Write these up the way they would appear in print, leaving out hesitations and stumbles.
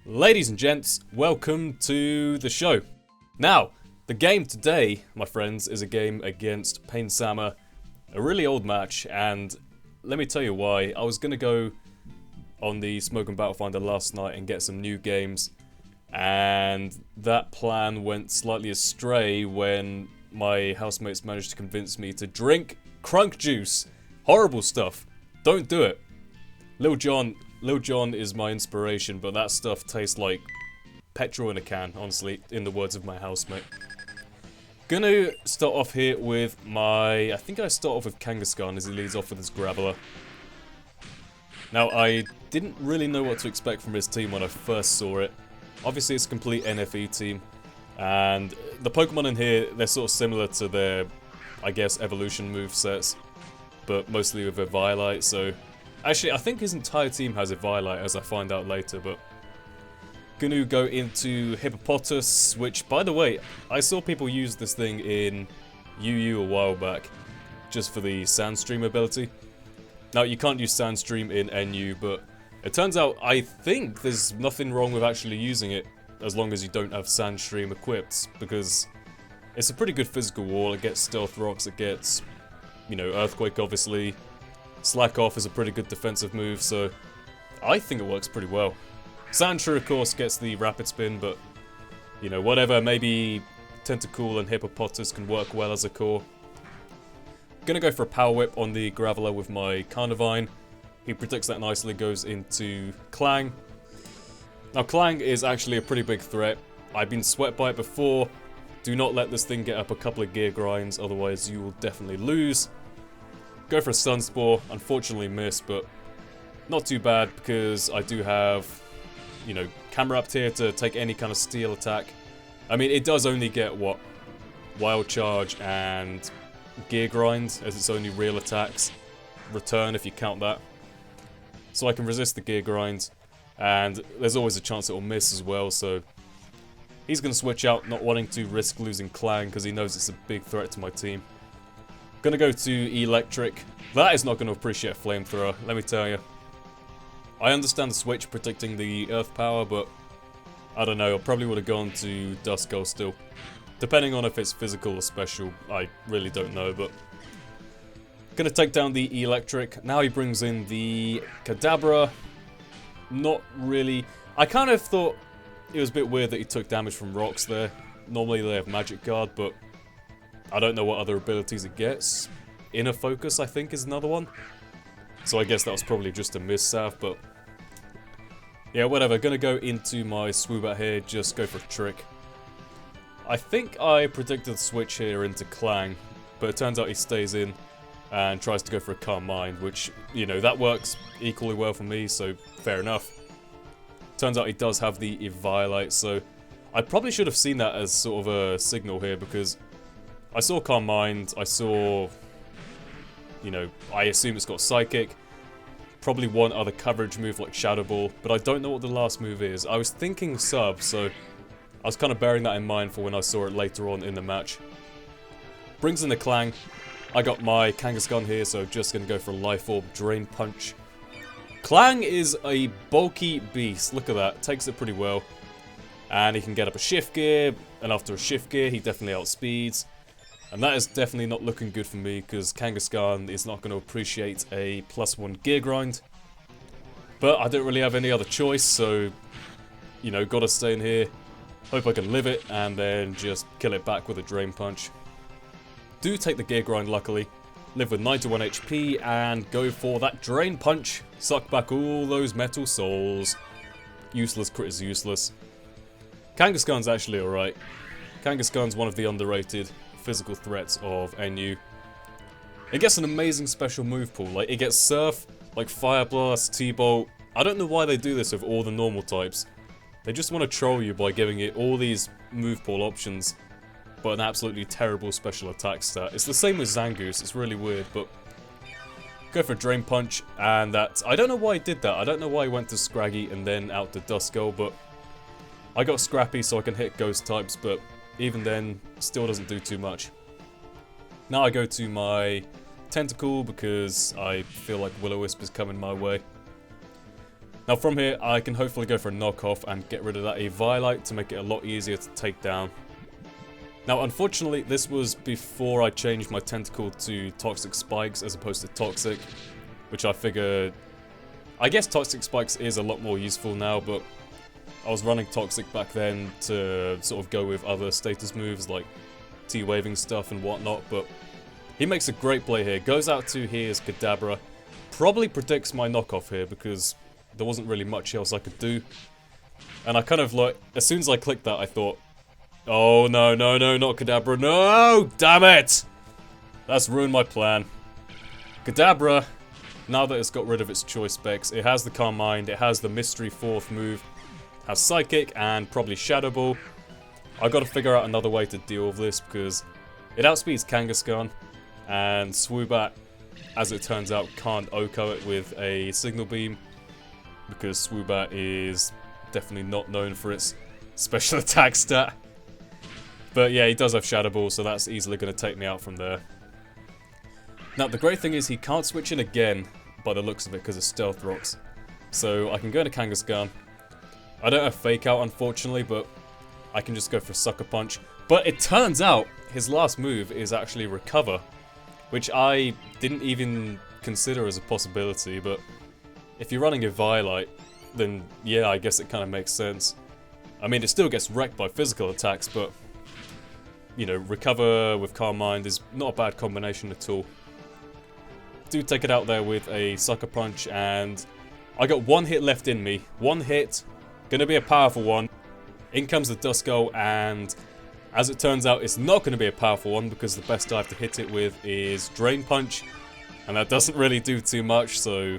Ladies and gents, welcome to the show. Now, the game today, my friends, is a game against Painsama, a really old match, and let me tell you why. I was going to go on the Smoke and Battle Finder last night and get some new games, and that plan went slightly astray when my housemates managed to convince me to drink crunk juice. Horrible stuff. Don't do it. Lil Jon is my inspiration, but that stuff tastes like petrol in a can, honestly, in the words of my housemate. Gonna start off here with I think I start off with Kangaskhan as he leads off with his Graveler. Now, I didn't really know what to expect from his team when I first saw it. Obviously, it's a complete NFE team, and the Pokemon in here, they're sort of similar to their, I guess, evolution movesets, but mostly with a Violite, so... Actually, I think his entire team has a Violite, as I find out later, but... Gonna go into Hippopotas, which, by the way, I saw people use this thing in UU a while back, just for the Sandstream ability. Now, you can't use Sandstream in NU, but it turns out I think there's nothing wrong with actually using it, as long as you don't have Sandstream equipped, because it's a pretty good physical wall. It gets Stealth Rocks, it gets, you know, Earthquake, obviously. Slack Off is a pretty good defensive move, so I think it works pretty well. Sandshrew, of course, gets the Rapid Spin, but, you know, whatever, maybe Tentacool and Hippopotas can work well as a core. Gonna go for a Power Whip on the Graveler with my Carnivine. He predicts that nicely, goes into Clang. Now, Clang is actually a pretty big threat. I've been swept by it before. Do not let this thing get up a couple of gear grinds, otherwise you will definitely lose. Go for a Sunspore, unfortunately missed, but not too bad because I do have, you know, Camera here to take any kind of steel attack. I mean, it does only get, what, Wild Charge and Gear Grind as its only real attacks. Return if you count that. So I can resist the Gear Grind, and there's always a chance it will miss as well, so he's going to switch out, not wanting to risk losing Clang because he knows it's a big threat to my team. Gonna go to Electric. That is not going to appreciate Flamethrower, let me tell you. I understand the switch predicting the Earth Power, but I don't know, I probably would have gone to Duskull still. Depending on if it's physical or special, I really don't know, but... Gonna take down the Electric. Now he brings in the Kadabra. Not really... I kind of thought it was a bit weird that he took damage from rocks there. Normally they have Magic Guard, but... I don't know what other abilities it gets. Inner Focus, I think, is another one. So I guess that was probably just a miss-salve, but... Yeah, whatever. Gonna go into my Swoobat here, just go for a trick. I think I predicted the switch here into Clang, but it turns out he stays in and tries to go for a Calm Mind, which, you know, that works equally well for me, so fair enough. Turns out he does have the Eviolite, so I probably should have seen that as sort of a signal here, because I saw Calm Mind, I saw, you know, I assume it's got Psychic, probably one other coverage move like Shadow Ball, but I don't know what the last move is. I was thinking Sub, so I was kind of bearing that in mind for when I saw it later on in the match. Brings in the Clang. I got my Kangaskhan here, so just going to go for a Life Orb Drain Punch. Clang is a bulky beast, look at that, takes it pretty well. And he can get up a Shift Gear, and after a Shift Gear he definitely outspeeds. And that is definitely not looking good for me, because Kangaskhan is not going to appreciate a +1 Gear Grind. But I don't really have any other choice, so, you know, gotta stay in here. Hope I can live it, and then just kill it back with a Drain Punch. Do take the Gear Grind, luckily. Live with 91 HP, and go for that Drain Punch. Suck back all those Metal Souls. Useless crit is useless. Kangaskhan's actually alright. Kangaskhan's one of the underrated physical threats of NU. It gets an amazing special move pool, like it gets Surf, like Fire Blast, T-Bolt. I don't know why they do this with all the normal types. They just want to troll you by giving it all these move pool options, but an absolutely terrible special attack stat. It's the same with Zangoose, it's really weird, but... Go for a Drain Punch, and that... I don't know why he did that, I don't know why he went to Scraggy and then out to Duskull, but... I got Scrappy so I can hit Ghost types, but... Even then, still doesn't do too much. Now I go to my Tentacool because I feel like Will-O-Wisp is coming my way. Now from here, I can hopefully go for a knockoff and get rid of that Eviolite to make it a lot easier to take down. Now unfortunately, this was before I changed my tentacle to Toxic Spikes as opposed to Toxic, which I figured... I guess Toxic Spikes is a lot more useful now, but I was running Toxic back then to sort of go with other status moves like T-waving stuff and whatnot, but he makes a great play here. Goes out to here's Kadabra. Probably predicts my knockoff here because there wasn't really much else I could do. And I kind of like, as soon as I clicked that, I thought, oh no, no, no, not Kadabra, no! Damn it! That's ruined my plan. Kadabra, now that it's got rid of its choice specs, it has the Calm Mind, it has the Mystery 4th move, has Psychic, and probably Shadow Ball. I've got to figure out another way to deal with this because it outspeeds Kangaskhan, and Swoobat, as it turns out, can't OHKO it with a Signal Beam because Swoobat is definitely not known for its special attack stat. But yeah, he does have Shadow Ball, so that's easily going to take me out from there. Now, the great thing is he can't switch in again by the looks of it because of Stealth Rocks. So I can go into Kangaskhan. I don't have Fake Out, unfortunately, but I can just go for Sucker Punch. But it turns out his last move is actually Recover, which I didn't even consider as a possibility, but if you're running a Eviolite, then yeah, I guess it kind of makes sense. I mean, it still gets wrecked by physical attacks, but you know, Recover with Calm Mind is not a bad combination at all. Do take it out there with a Sucker Punch, and I got one hit left in me. One hit, gonna be a powerful one. In comes the Duskull, and as it turns out, it's not going to be a powerful one because the best dive to hit it with is Drain Punch, and that doesn't really do too much, so,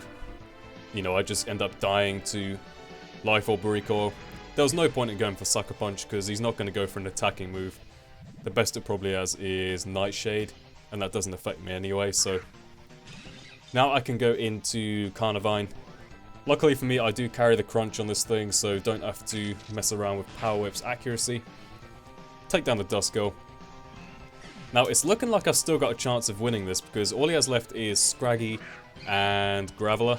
you know, I just end up dying to Life Orb Recoil. There was no point in going for Sucker Punch because he's not going to go for an attacking move. The best it probably has is Nightshade, and that doesn't affect me anyway, so... Now I can go into Carnivine. Luckily for me, I do carry the crunch on this thing, so don't have to mess around with Power Whip's accuracy. Take down the Duskull. Now, it's looking like I've still got a chance of winning this, because all he has left is Scraggy and Graveler.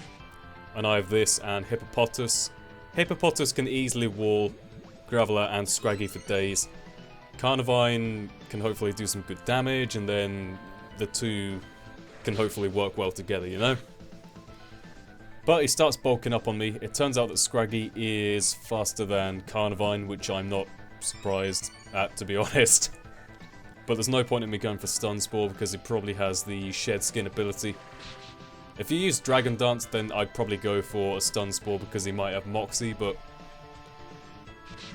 And I have this and Hippopotas. Hippopotas can easily wall Graveler and Scraggy for days. Carnivine can hopefully do some good damage, and then the two can hopefully work well together, you know? But he starts bulking up on me. It turns out that Scraggy is faster than Carnivine, which I'm not surprised at, to be honest. But there's no point in me going for Stun Spore because he probably has the Shed Skin ability. If you use Dragon Dance, then I'd probably go for a Stun Spore because he might have Moxie, but...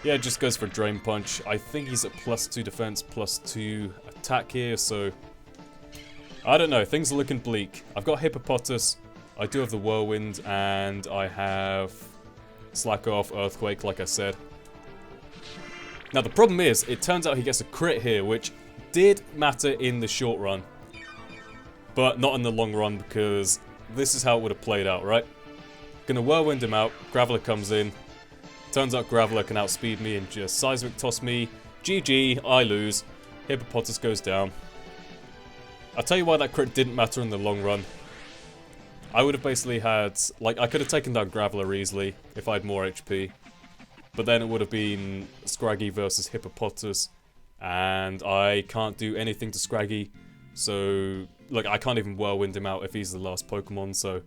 yeah, it just goes for Drain Punch. I think he's at +2 defense, +2 attack here, so... I don't know, things are looking bleak. I've got Hippopotas, I do have the Whirlwind, and I have Slack Off, Earthquake, like I said. Now the problem is, it turns out he gets a crit here, which did matter in the short run. But not in the long run, because this is how it would have played out, right? Gonna Whirlwind him out, Graveler comes in. Turns out Graveler can outspeed me and just Seismic Toss me. GG, I lose. Hippopotas goes down. I'll tell you why that crit didn't matter in the long run. I would have basically had, like, I could have taken down Graveler easily if I had more HP. But then it would have been Scraggy versus Hippopotas, and I can't do anything to Scraggy, so, like, I can't even Whirlwind him out if he's the last Pokemon, so...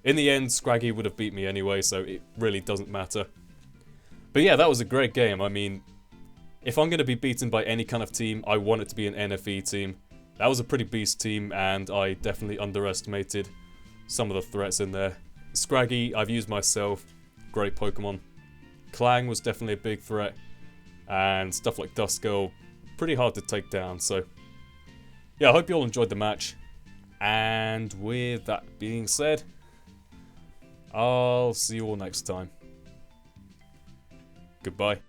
in the end, Scraggy would have beat me anyway, so it really doesn't matter. But yeah, that was a great game. I mean, if I'm going to be beaten by any kind of team, I want it to be an NFE team. That was a pretty beast team, and I definitely underestimated some of the threats in there. Scraggy, I've used myself. Great Pokemon. Clang was definitely a big threat. And stuff like Duskull, pretty hard to take down, so... yeah, I hope you all enjoyed the match. And with that being said, I'll see you all next time. Goodbye.